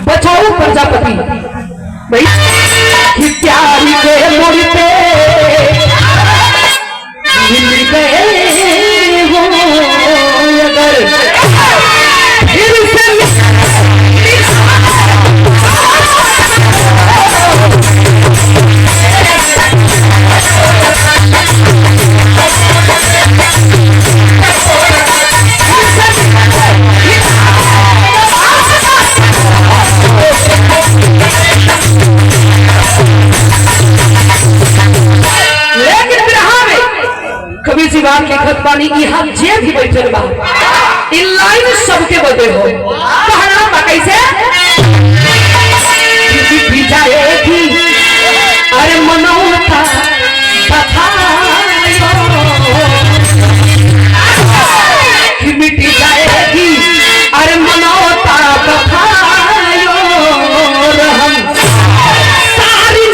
बचाओ प्रजापति भाई प्यारी के मुड़ते मिल गए हो अगर फिर से बात लिखत बानी यहाँ जे भी बैठल बा इन लाइन सबके बदे हो कहना बा कैसे भी जाएगी अरे मनौता मिट जाएगी अरे मनौता बखायो हम सारी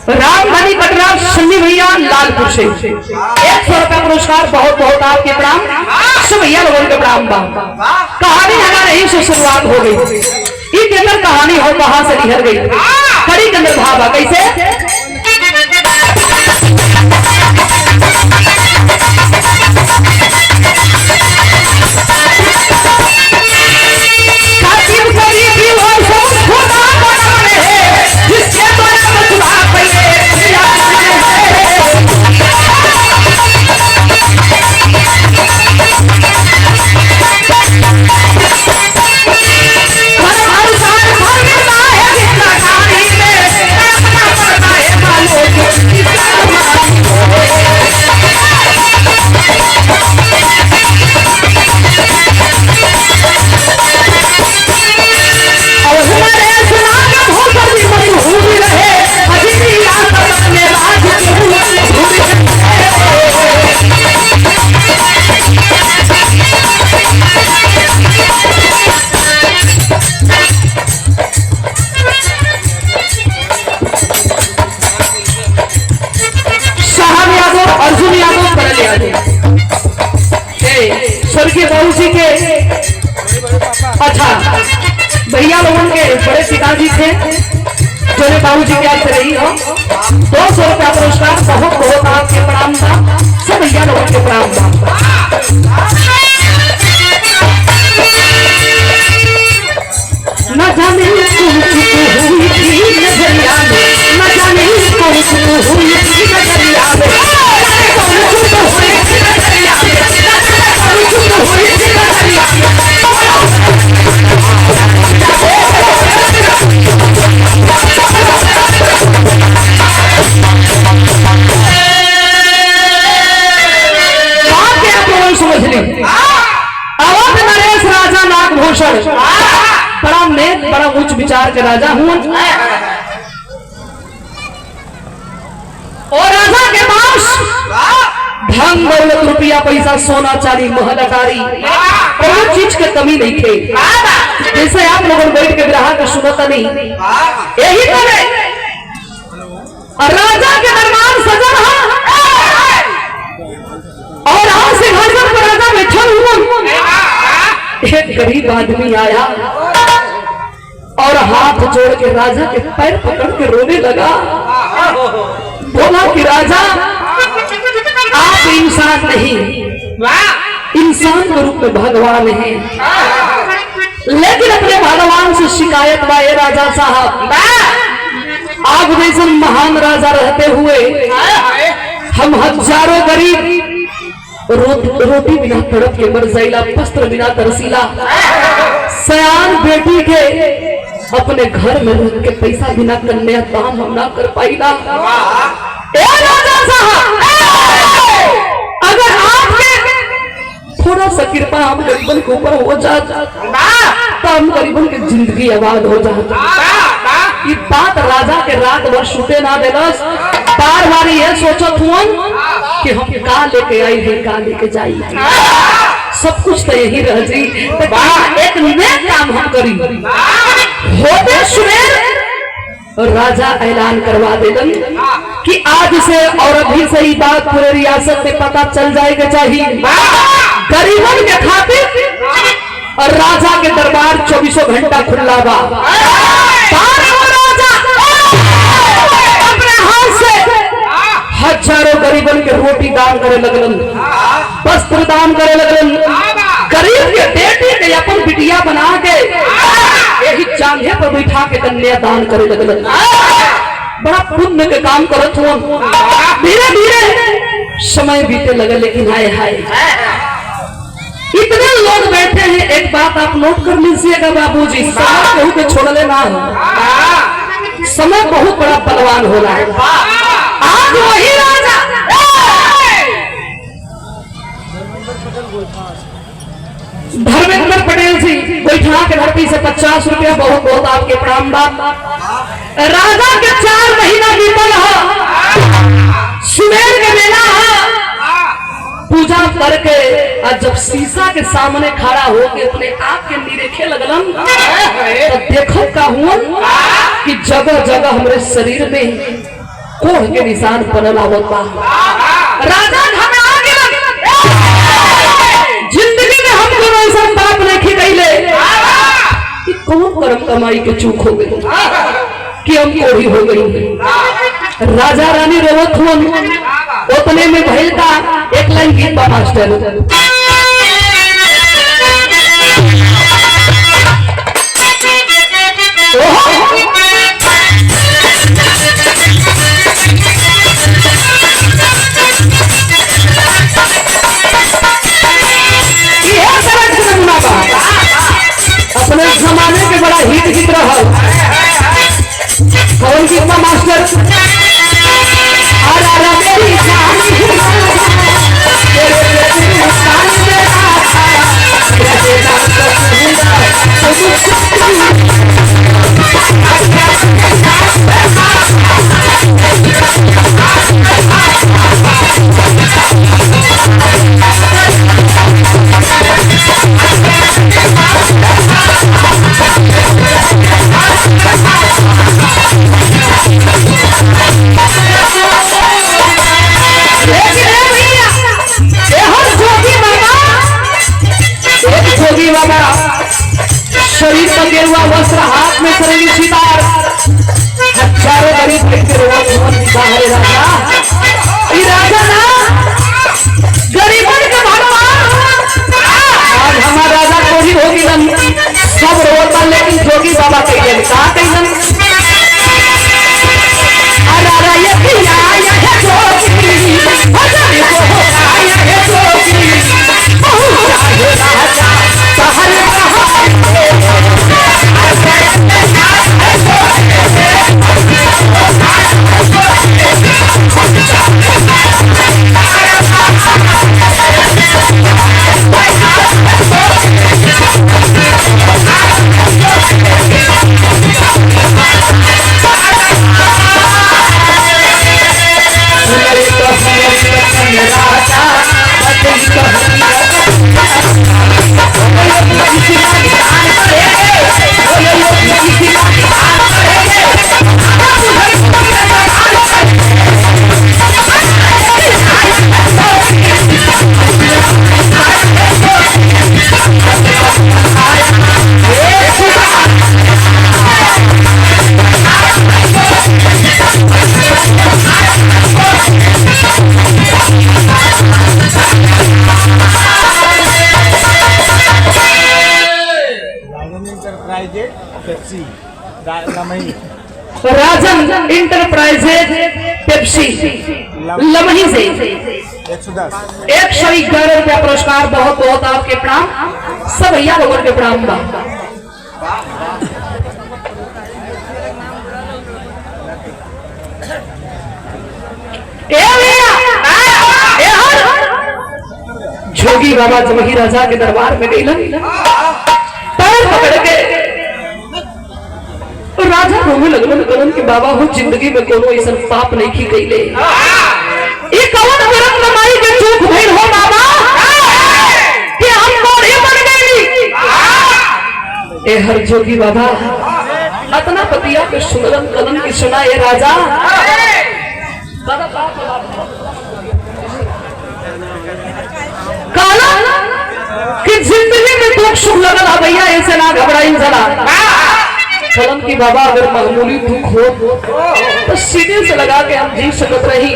रामधनी कटरा सनी भैया लालपुर से 100 रुपया पुरस्कार बहुत बहुत आपके प्रणाम सब भैया लोगों के प्रणाम कहानी हमारे यहीं से शुरुआत हो गई इसके अंदर कहानी हो कहां से निहर गई कड़ी के अंदर भाव कैसे स्वर्गीय बाबू जी के अच्छा भैया लोगों के बड़े पिताजी थे जो बाबू जी के आज रही हो 200 रुपया पुरस्कार बहुत बहुत आपके प्रणाम था सब भैया लोगों के प्रणाम था न जाने हुई थी नजरिया में न जाने हुई थी नजरिया में बड़ा नेक बड़ा उच्च विचार के राजा हूं और राजा के पास धन दौलत रुपया पैसा सोना चांदी महल अटारी कोई चीज के कमी नहीं थे जैसे आप लोगों बैठ के ग्राहक सुनता नहीं यही करे एक गरीब आदमी आया और हाथ जोड़ के राजा के पैर पकड़ के रोने लगा। बोला कि राजा, आप इंसान नहीं, इंसान के रूप में भगवान हैं, लेकिन अपने भगवान से शिकायत बाए राजा साहब, आप जैसे महान राजा रहते हुए हम हजारों गरीब रोटी बिना तड़प के मर जाइला, वस्त्र बिना तरसीला, सयान बेटी के अपने घर में रख के पैसा बिना कन्या दान हम ना कर पाईला। राजा साहब, अगर आपके थोड़ा सा कृपा हम गरीबन के ऊपर हो जाता तो हम गरीबन की जिंदगी आबाद हो जाता। ये बात राजा के रात भर छूटे ना देलस। बार बार ये सोचत हुआ कि हम का लेके आई है, का लेके जाई, सब कुछ तो यही रह जी, एक नेक काम हम करी। होते सुबह राजा ऐलान करवा देलन कि आज से और अभी से ही बात पूरे रियासत में पता चल जाएगा चाहिए। गरीबन के खातिर और राजा के दरबार 24 घंटा खुला बा। अपने हाथ से हजारों गरीबन के रोटी दान करे लगलन, वस्त्र दान करे लगलन, गरीब के बेटी के अपन बिटिया बना के यही चांदे पर बैठा के कन्या दान करे लगलन। बड़ा पुण्य के काम करत हुआ। धीरे धीरे समय बीते लगे, लेकिन हाय हाय इतने लोग बैठे हैं। एक बात आप नोट कर लीजिएगा बाबूजी, समय बहुत के छोड़ले ना हो, समय बहुत बड़ा बलवान हो रहा है। आज वही राजा धर्मेंद्र पटेल जी बैठा के धरती से 50 रुपया, बहुत बहुत आपके प्रणाम बाप। राजा के 4 महीना बीतल है, सुमेर के मेला है, पूजा करके और जब शीशा के सामने खड़ा होके अपने आप के निरेखे लगलन तो देखो का हुआ कि जगह जगह हमारे शरीर में कोढ़ के निशान बनल होता। राजा घबरा गए, जिंदगी में हम दोनों ऐसा बाप नहीं खिलैले कि कौन कर्म कमाई के चूक हो गई कि हम कोढ़ी हो गई। राजा रानी रोवत हुआ। उतने में भइल का एक लाइन गीत बा मास्टर, अपने जमाने के बड़ा हिट गीत रहा। कौन गीत बा मास्टर? शरीर पर गेरुआ वस्त्र, हाथ में करेंगे सितार, हजारों गरीब के राजा ना गरीबन के भगवान। आज हमारा राजा कोई होगी सब रोता, लेकिन जोगी बाबा कहिए कहा कहिए Pepsi Lamhi Rajan enterprises Pepsi Lamhi से 111 रुपया पुरस्कार। बहुत बहुत आपके प्रणाम, सब भैया लोगों के प्रणाम बा। जोगी बाबा जमही राजा के दरबार में गई पैर पकड़ के राजा रोने लगलन कलन कि बाबा हो जिंदगी में कोनो ऐसा पाप नहीं की गईले, ई कौन करम कमाई के चूक भइल हो बाबा कि हम कोड़े बन गईली। ए हर जोगी बाबा अतना पतिया के सुनलन कलन की सुना ए राजा काला कि जिंदगी में दुख सुख लगल भैया ऐसे ना घबराई जरा कलम की बाबा अगर मामूली दुख हो तो सीधे से लगा के हम जी सकत रही,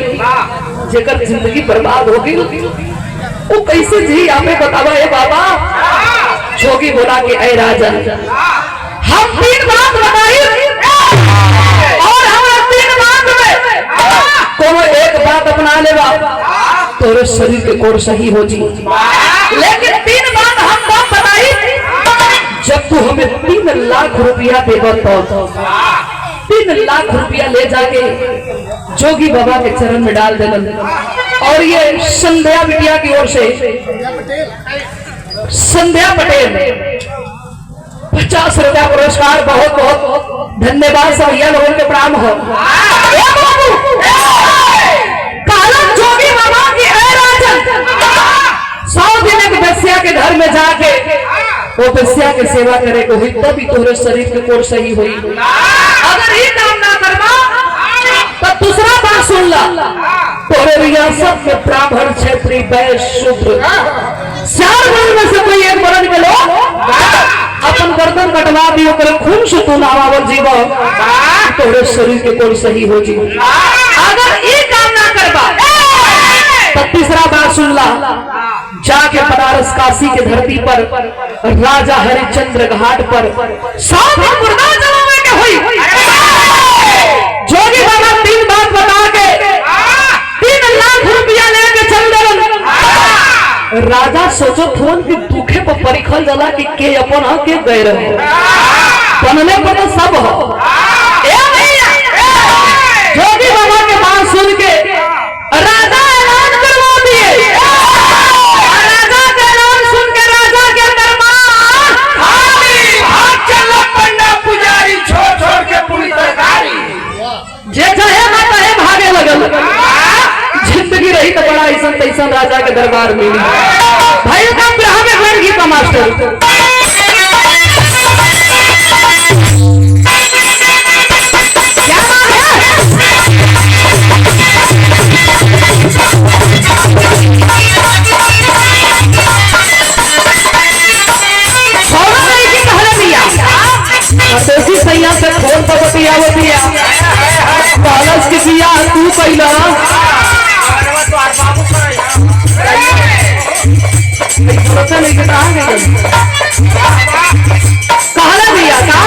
जेकर जिंदगी बर्बाद हो गई वो कैसे जी हमें बतावा है बाबा। जोगी बोला कि ऐ राजन हम 3 बात बताई और हम 3 बात में कोनो एक बात अपना लेवा तोरे शरीर के कोर सही हो जी, लेकिन 3 बात हम कब बताई जब तू हमें 3 लाख रुपया देगा तो 3 लाख रुपया ले जाके जोगी बाबा के चरण में डाल देना। और ये संध्या बिटिया की ओर से संध्या पटेल 50 रुपया पुरस्कार। बहुत बहुत धन्यवाद सब भैया लोगों के प्रणाम हो। कालम जोगी बाबा की 100 दिन एक बस्या के घर में जाके वो बस्या के सेवा करे को हुई तभी तोरे शरीर के कोर सही हुई। अगर ये काम ना करवा तो दूसरा बात सुन ला, तोरे रियासत में ब्राह्मण क्षेत्रीय वैश्य शूद्र 4 वर्ण में से कोई एक वर्ण के लोग अपन गर्दन कटवा दियो करे खून से तू नावावल जीवा तोरे शरीर के कोर सही हो जी। अगर ये काम ना करवा तो तीसरा बात सुन ला, जाके बनारस काशी के धरती पर राजा हरिश्चंद्र घाट पर 100 मुर्दा जमावे के हुई। जोगी बाबा 3 बात बता के 3 लाख रुपया लेके चल गए। राजा सोचो फोन की दुखे पर परिखल जला कि के अपन ह के गए रहे बनने पर तो सब हो। जोगी बाबा के बात सुन के राजा ऐलान करवा दिए। राजा का ऐलान सुन के राजा के दरबार खाली भाग चला पंडा पुजारी छोड़ के पूरी तरकारी जे चाहे ना चाहे भागे लगल। जिंदगी रही तो बड़ा ऐसा तैसा राजा के दरबार में भाई का ग्रह में बैठ गई का मास्टर सैया से फोन पर बतिया कॉलेज के दिया तू पहला नहीं कहला दिया का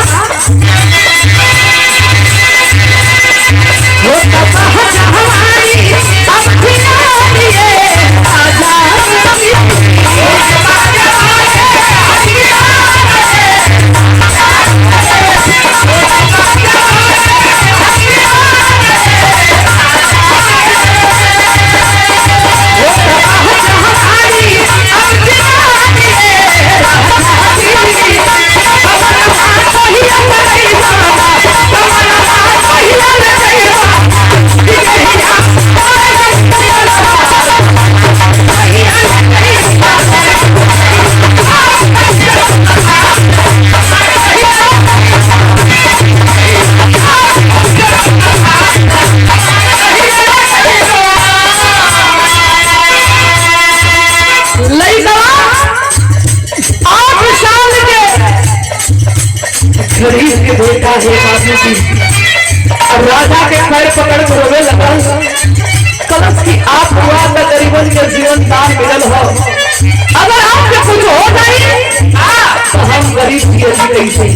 गरीब के बेटा है बाबू जी राजा के पैर पकड़ कर रोवे लगा कलश की आप हुआ तो गरीबन के जीवन दान मिलल हो। अगर आपके कुछ हो जाए तो हम गरीब गरीब जिए जी कैसे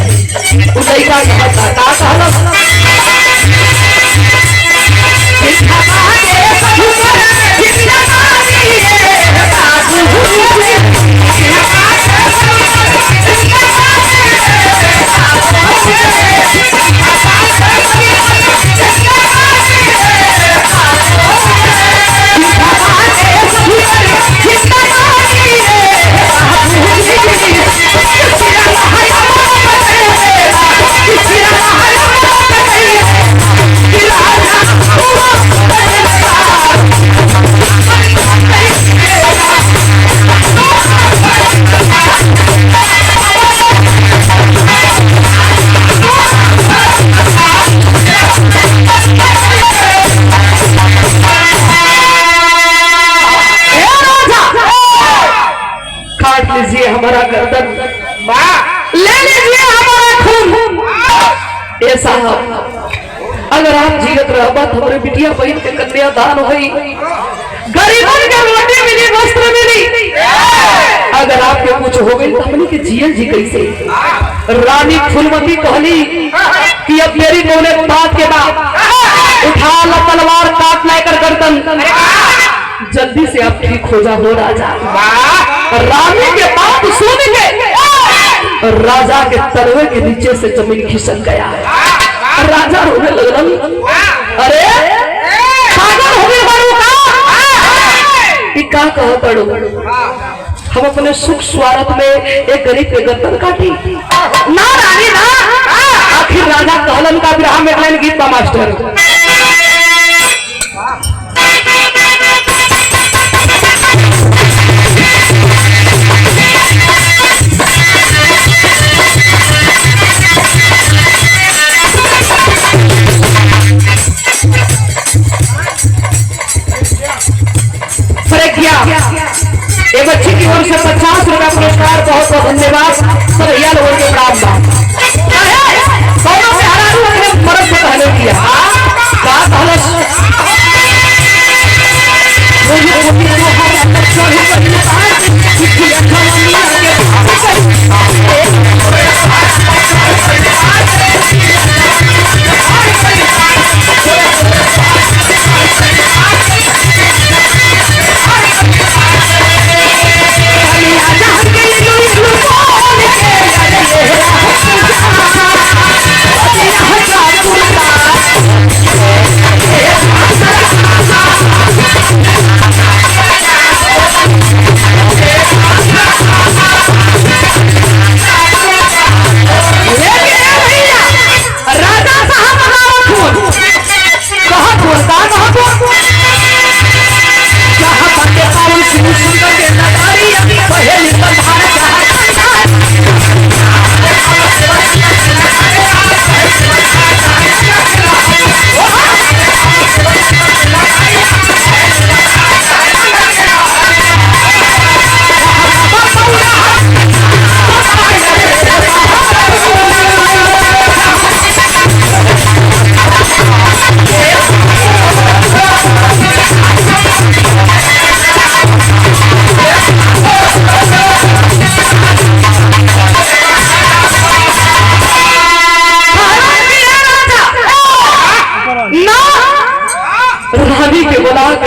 उ लइका के बता का कहलस हमारा गर्दन ले लीजिए हमारा खून। ए साहब अगर आप जीवित रहबा तो हमारे बिटिया बहन के कन्यादान हुई, गरीबों के रोटी मिली, वस्त्र मिली। अगर आपके कुछ हो गई तो हमने के जियल जी कैसे। रानी फूलमती कहली कि अब मेरी बोले बात के बाद उठा ला तलवार, काट लेकर गर्दन, जल्दी से आप ठीक हो जा हो राजा। रानी के बात सुन के राजा के तलवे के नीचे से जमीन खिसक गया। राजा रोने लगल, अरे पागल हो गए बारू का कहो तड़ो, हम अपने सुख स्वार्थ में एक गरीब के गर्दन काटी ना रानी ना। आखिर राजा कहलन का विराह में लाइन गीत बा मास्टर। ये बच्ची की ओर से 50 रुपया पुरस्कार, बहुत बहुत धन्यवाद। भैया लोगों के प्रणाम। दोनों से हरारू अपने मर्द से कहने किया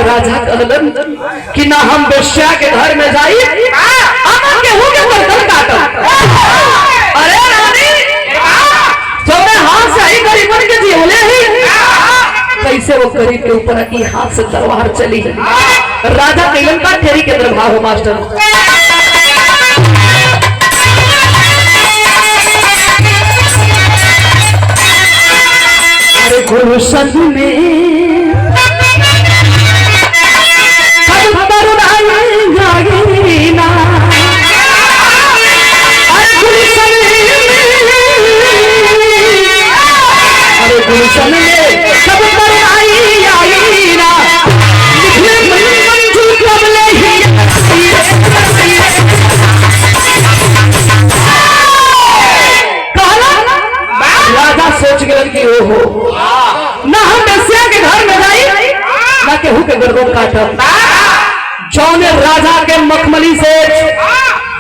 राजा कहलन कि ना हम बेश्या के घर में जाई, गेहूं के बर्तन काटब। अरे रानी तुमने हाथ से ही गरीबन के जियले ही, कैसे वो गरीब के ऊपर की हाथ से तलवार चली। राजा कहलन का तेरी के प्रभाव हो मास्टर। अरे गुलशन में सोच गए कि ओ हो ना हम बेस्या के घर में जाई ना केहू के गर्दन काटब। जौने राजा के मखमली से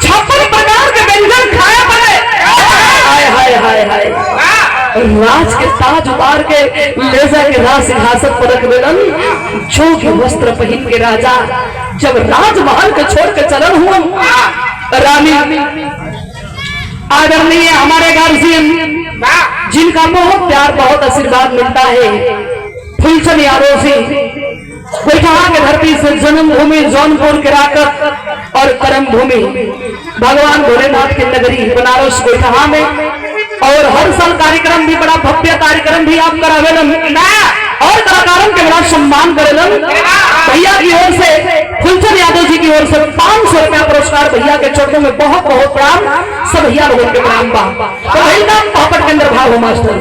56 प्रकार के व्यंजन खाए पड़े राज के ताज उतार के ले जाके राज सिंहासन पर रख देलन। जोगी वस्त्र पहन के राजा जब राजमहल के छोड़ के चलन हुआ, रानी आदरणीय हमारे गार्जियन जिनका बहुत प्यार बहुत आशीर्वाद मिलता है, फूलचंद यादव से बैठा के धरती से जन्मभूमि जौनपुर किराकत और कर्म भूमि भगवान भोलेनाथ की नगरी बनारस बैठा में। और हर साल कार्यक्रम भी बड़ा भव्य कार्यक्रम भी आप करावेलन और कलाकारों के बड़ा सम्मान करेलन। भैया की ओर से फूलचंद यादव जी की ओर से 500 रुपया पुरस्कार भैया के चरणों में बहुत बहुत प्रणाम। सब भैया लोगों के प्रणाम बा। तो भैया पापड़ के अंदर भाव हो मास्टर।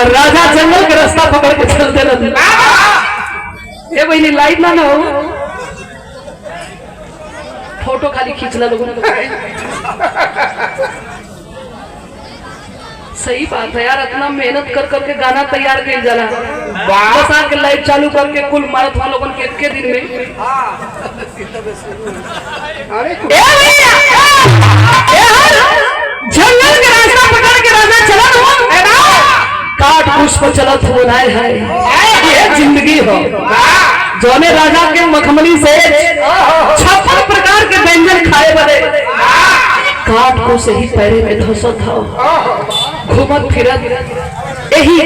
राजा जंगल के रास्ता पकड़ के चलते रहते। ये बहनी लाइट ना हो, फोटो खाली खींचना लोगों ने। सही बात है यार, इतना मेहनत कर करके गाना तैयार कर जाला, बस आके लाइट चालू करके कुल मारत हुआ लोगों के एक दिन में। जंगल के रास्ता पकड़ के राजा चला काट पुष्प चलत हो रहा है। ये जिंदगी हो जोने राजा के मखमली से 56 प्रकार के व्यंजन खाए बने, काट को सही पैरे में धसत हो घूमत फिरत। यही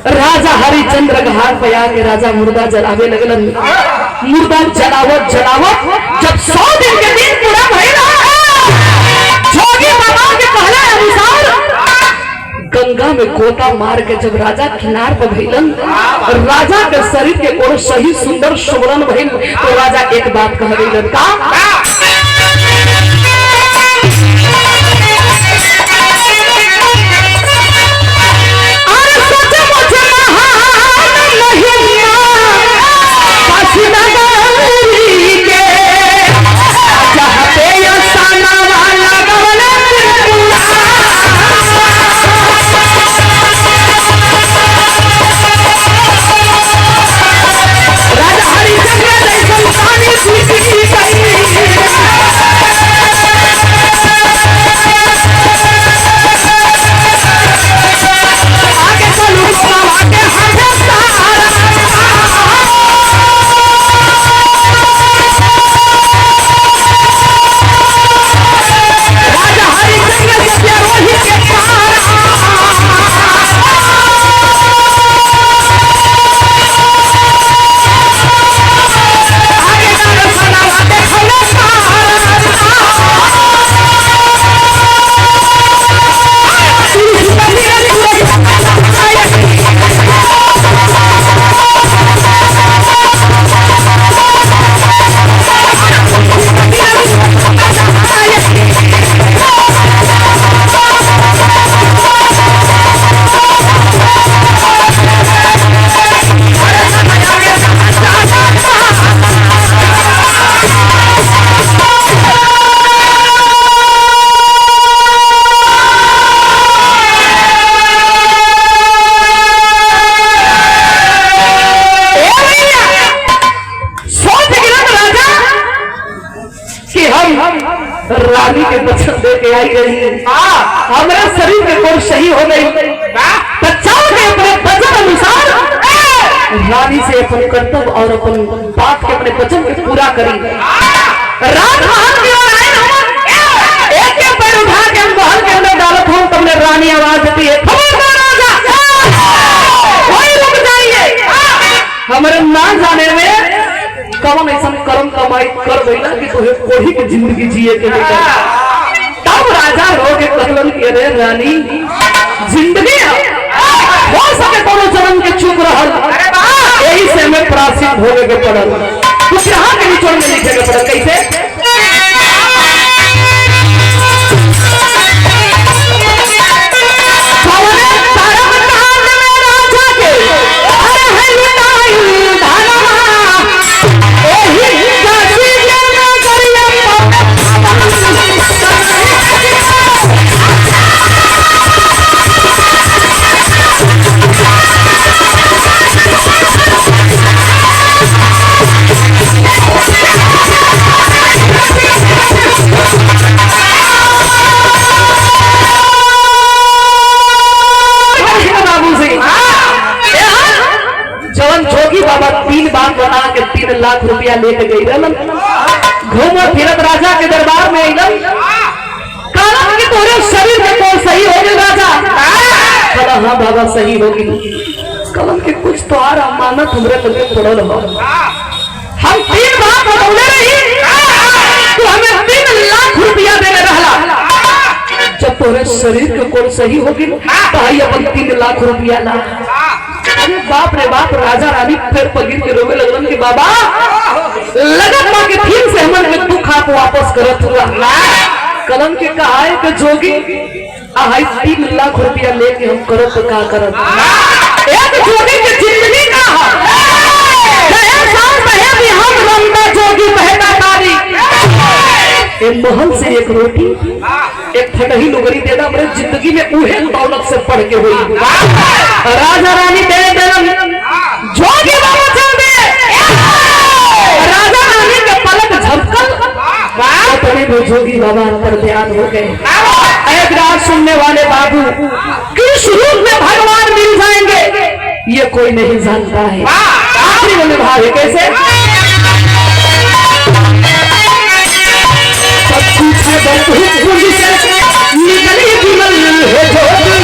राजा हरिचंद्र घाट पे आके राजा मुर्दा जलावे लगलन। मुर्दा जलावत जलावत जब 100 दिन के दिन पूरा भइला, जोगी बाबा के कहले अनुसार गंगा में गोता मार के जब राजा किनार पर भइलन, राजा के शरीर के कोण सही सुंदर सुवर्ण भइल, तो राजा एक बात कह दिलन का गई, हमारा शरीर के कोर सही हो गई, बच्चाओं के अपने वचन अनुसार रानी से अपन कर्तव्य और अपन बात के अपने वचन को पूरा करी। रात महल की ओर आए हम, एक एक पैर उठा के हम महल के अंदर डालत हूँ, तुमने रानी आवाज देती है, खबरदार राजा, वही रुक जाइए। हमारे ना जाने में कौन ऐसा कर्म कमाई कर बैला कि तुहे कोढ़ी की जिंदगी जिए के लिए, तब राजा रो के कहलन के रे रानी जिंदगी हो सके कोनो जन्म के चुप रहल, यही से हमें प्राश्चित होने के पड़ल। कुछ यहाँ के निचोड़ में लिखे के पड़ल, कैसे बाबा 3 बार बना के 3 लाख रुपया लेके गई रहलन, घूमो फिरत राजा के दरबार में अइलन, कहलन कि तोरे शरीर में कोई सही हो गई राजा, कहला हाँ बाबा सही होगी, कहलन कि कुछ तो आ अमानत हमरे लगे पड़ल हो, हम 3 बार बतौले रही तो हमें 3 लाख रुपया देने रहला, जब तोरे शरीर के कोई सही होगी तो ही अपन 3 लाख रुपया ला। अरे बाप रे बाप, राजा रानी फिर पगिर के रोवे लगलन कि बाबा लगत बा के फिर से हमन में दुख आप वापस करत हुआ। कलम के कहा है कि जोगी आई 3 लाख रुपया लेके हम करत तो का करत, एक जोगी की जिंदगी का भी हम रंगा जोगी बहता तारी, एक महल से एक रोटी एक फटही लुगरी देना मेरे जिंदगी में उहे दौलत से पढ़ के हुई। राजा रानी दे देन जोगी बाबा चल दे, राजा रानी के पलक झपकल अपने में जोगी बाबा अंतर ध्यान हो गए। एक रात सुनने वाले बाबू किस रूप में भगवान मिल जाएंगे ये कोई नहीं जानता है। आखिरी में भाव है कैसे सब कुछ है बहुत से निकली बिमल है जोगी,